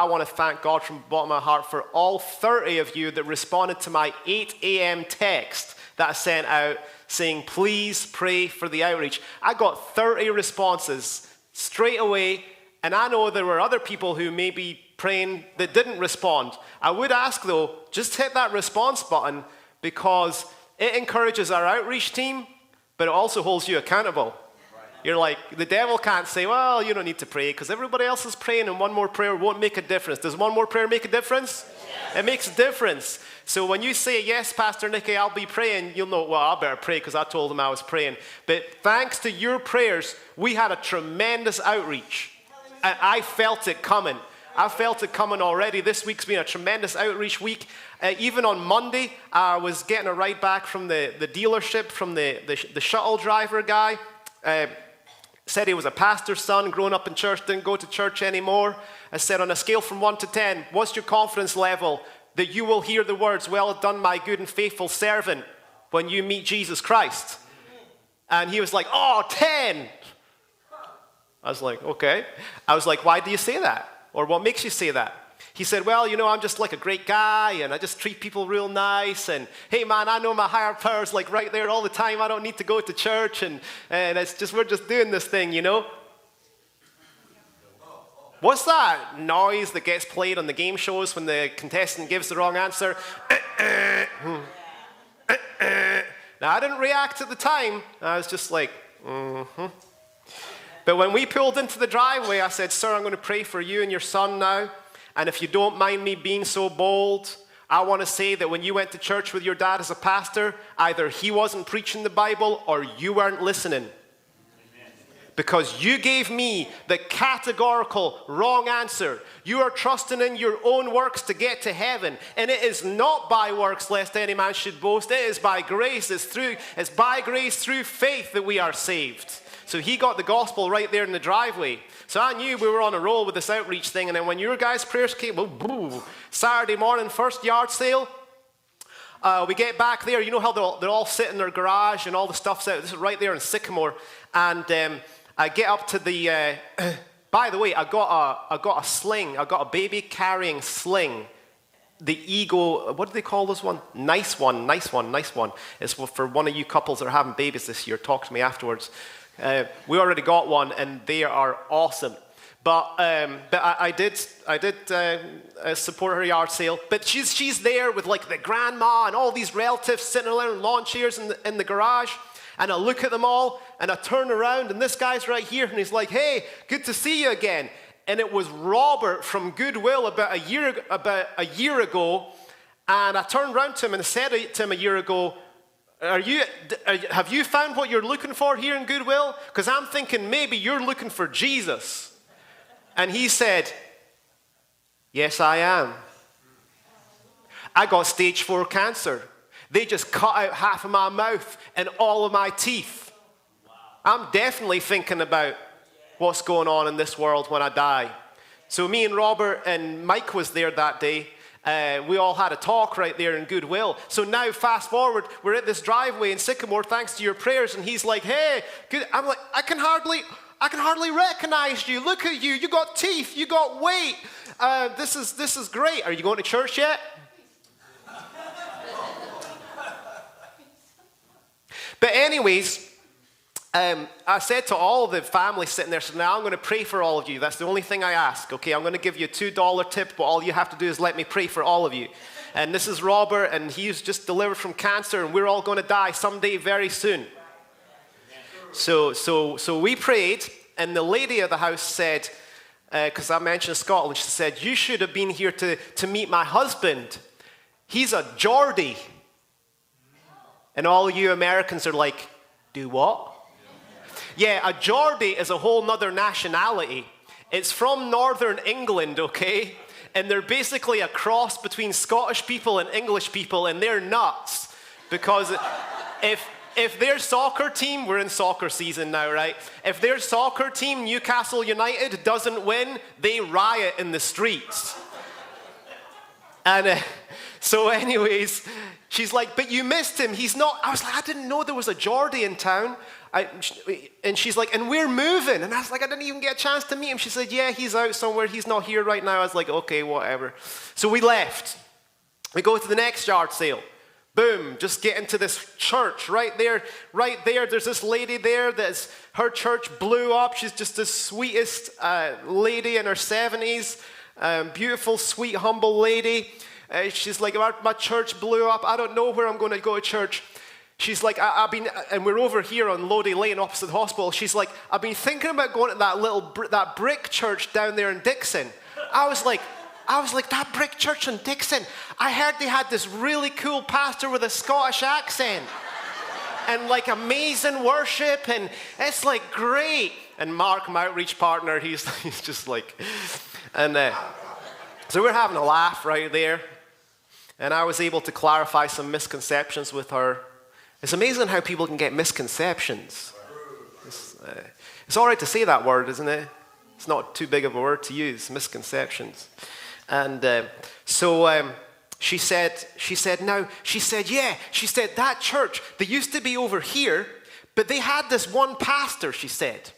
want to thank God from the bottom of my heart for all 30 of you that responded to my 8 a.m. text that I sent out saying, please pray for the outreach. I got 30 responses straight away, and I know there were other people who may be praying that didn't respond. I would ask, though, just hit that response button, because it encourages our outreach team, but it also holds you accountable. You're like, the devil can't say, well, you don't need to pray because everybody else is praying and one more prayer won't make a difference. Does one more prayer make a difference? Yes. It makes a difference. So when you say, yes, Pastor Nicky, I'll be praying, you'll know, well, I better pray because I told him I was praying. But thanks to your prayers, we had a tremendous outreach. And I felt it coming. I felt it coming already. This week's been a tremendous outreach week. Even on Monday, I was getting a ride back from the dealership from the shuttle driver guy. Said he was a pastor's son, grown up in church, didn't go to church anymore. I said, on a scale from 1 to 10, what's your confidence level that you will hear the words, well done, my good and faithful servant, when you meet Jesus Christ? And he was like, oh, 10. I was like, okay. I was like, why do you say that? Or what makes you say that? He said, well, you know, I'm just like a great guy, and I just treat people real nice, and hey, man, I know my higher power's like right there all the time. I don't need to go to church, and it's just, we're just doing this thing, you know? What's that noise that gets played on the game shows when the contestant gives the wrong answer? Now, I didn't react at the time. I was just like, mm-hmm. But when we pulled into the driveway, I said, sir, I'm going to pray for you and your son now. And if you don't mind me being so bold, I want to say that when you went to church with your dad as a pastor, either he wasn't preaching the Bible or you weren't listening. Amen. Because you gave me the categorical wrong answer. You are trusting in your own works to get to heaven. And it is not by works, lest any man should boast. It is by grace. It's by grace through faith that we are saved. So he got the gospel right there in the driveway. So I knew we were on a roll with this outreach thing. And then when your guys' prayers came, Saturday morning, first yard sale, we get back there. You know how they're all sitting in their garage and all the stuff's out. This is right there in Sycamore. And I get up to the, by the way, I got a sling. I got a baby carrying sling. The Ego, what do they call this one? Nice one. It's for one of you couples that are having babies this year. Talk to me afterwards. We already got one, and they are awesome. But I did support her yard sale. But she's there with like the grandma and all these relatives sitting around in lawn chairs in the garage. And I look at them all, and I turn around, and this guy's right here, and he's like, "Hey, good to see you again." And it was Robert from Goodwill about a year ago. And I turned around to him and said to him a year ago, have you found what you're looking for here in Goodwill? Because I'm thinking maybe you're looking for Jesus. And he said, yes, I am. I got stage 4 cancer. They just cut out half of my mouth and all of my teeth. I'm definitely thinking about what's going on in this world when I die. So me and Robert and Mike was there that day. We all had a talk right there in Goodwill. So now, fast forward, we're at this driveway in Sycamore, thanks to your prayers, and he's like, "Hey, good." I'm like, I can hardly recognize you. Look at you. You got teeth. You got weight. This is great. Are you going to church yet? But anyways, I said to all the family sitting there, so now I'm going to pray for all of you. That's the only thing I ask, okay? I'm going to give you a $2 tip, but all you have to do is let me pray for all of you. And this is Robert, and he's just delivered from cancer, and we're all going to die someday very soon. So we prayed, and the lady of the house said, because I mentioned Scotland, she said, you should have been here to meet my husband. He's a Geordie. And all you Americans are like, do what? Yeah, a Geordie is a whole nother nationality. It's from Northern England, okay? And they're basically a cross between Scottish people and English people, and they're nuts. Because if their soccer team, we're in soccer season now, right? If their soccer team, Newcastle United, doesn't win, they riot in the streets. And So anyways, she's like, but you missed him. He's not. I was like, I didn't know there was a Geordie in town. And she's like, and we're moving. And I was like, I didn't even get a chance to meet him. She said, yeah, he's out somewhere. He's not here right now. I was like, okay, whatever. So we left. We go to the next yard sale. Boom, just get into this church right there. There's this lady there her church blew up. She's just the sweetest lady in her 70s. Beautiful, sweet, humble lady. She's like, my church blew up. I don't know where I'm going to go to church. She's like, and we're over here on Lodi Lane opposite the hospital. She's like, I've been thinking about going to that brick church down there in Dixon. I was like, that brick church in Dixon. I heard they had this really cool pastor with a Scottish accent. And like amazing worship, and it's like great. And Mark, my outreach partner, he's just like, and so we're having a laugh right there. And I was able to clarify some misconceptions with her. It's amazing how people can get misconceptions. It's all right to say that word, isn't it? It's not too big of a word to use, misconceptions. And so she said, that church, they used to be over here, but they had this one pastor, she said.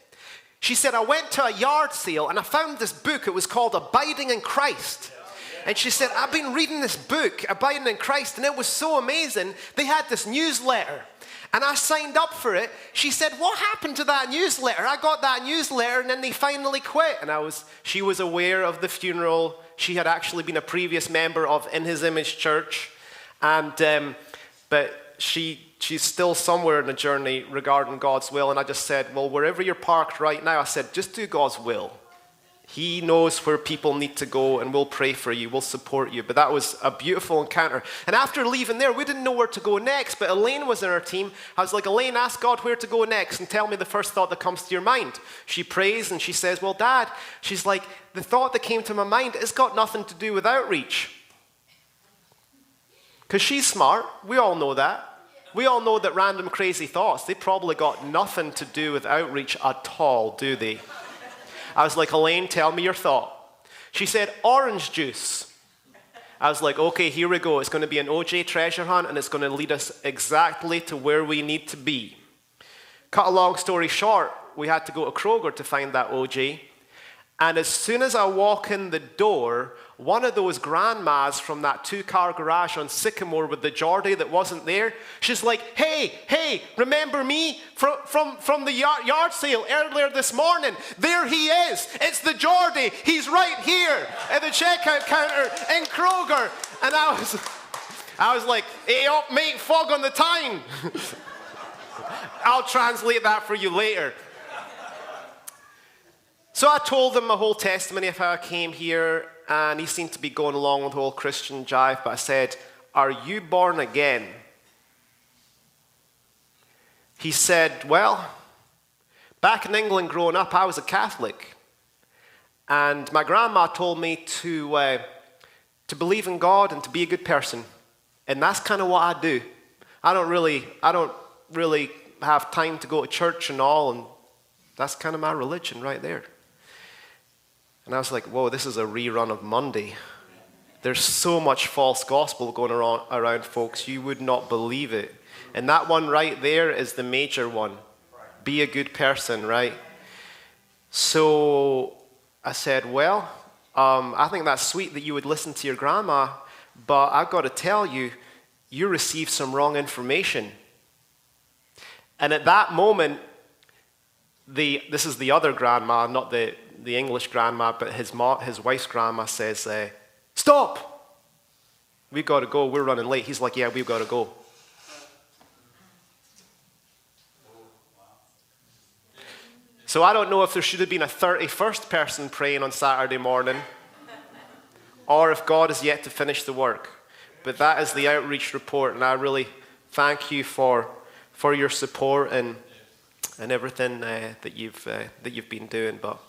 She said, I went to a yard sale and I found this book. It was called Abiding in Christ. And she said, I've been reading this book, Abiding in Christ, and it was so amazing. They had this newsletter, and I signed up for it. She said, what happened to that newsletter? I got that newsletter, and then they finally quit. And she was aware of the funeral. She had actually been a previous member of In His Image Church, and but she's still somewhere in the journey regarding God's will. And I just said, well, wherever you're parked right now, I said, just do God's will. He knows where people need to go, and we'll pray for you. We'll support you. But that was a beautiful encounter. And after leaving there, we didn't know where to go next. But Elaine was in our team. I was like, Elaine, ask God where to go next and tell me the first thought that comes to your mind. She prays and she says, well, Dad, she's like, the thought that came to my mind, it's got nothing to do with outreach. Because she's smart. We all know that. We all know that random crazy thoughts, they probably got nothing to do with outreach at all, do they? I was like, Elaine, tell me your thought. She said, orange juice. I was like, okay, here we go. It's going to be an OJ treasure hunt, and it's going to lead us exactly to where we need to be. Cut a long story short, we had to go to Kroger to find that OJ. And as soon as I walk in the door, one of those grandmas from that 2-car garage on Sycamore with the Geordie that wasn't there, she's like, hey, remember me from the yard sale earlier this morning? There he is. It's the Geordie. He's right here at the checkout counter in Kroger. And I was like, hey up, mate, fog on the time. I'll translate that for you later. So I told him my whole testimony of how I came here, and he seemed to be going along with the whole Christian jive, but I said, are you born again? He said, well, back in England growing up, I was a Catholic, and my grandma told me to believe in God and to be a good person, and that's kind of what I do. I don't really have time to go to church and all, and that's kind of my religion right there. And I was like, whoa, this is a rerun of Monday. There's so much false gospel going around, folks. You would not believe it. And that one right there is the major one. Be a good person, right? So I said, well, I think that's sweet that you would listen to your grandma, but I've got to tell you, you received some wrong information. And at that moment, this is the other grandma, not the English grandma, but his wife's grandma says, stop! We've got to go, we're running late. He's like, yeah, we've got to go. So I don't know if there should have been a 31st person praying on Saturday morning, or if God is yet to finish the work. But that is the outreach report, and I really thank you for your support and everything that you've been doing. But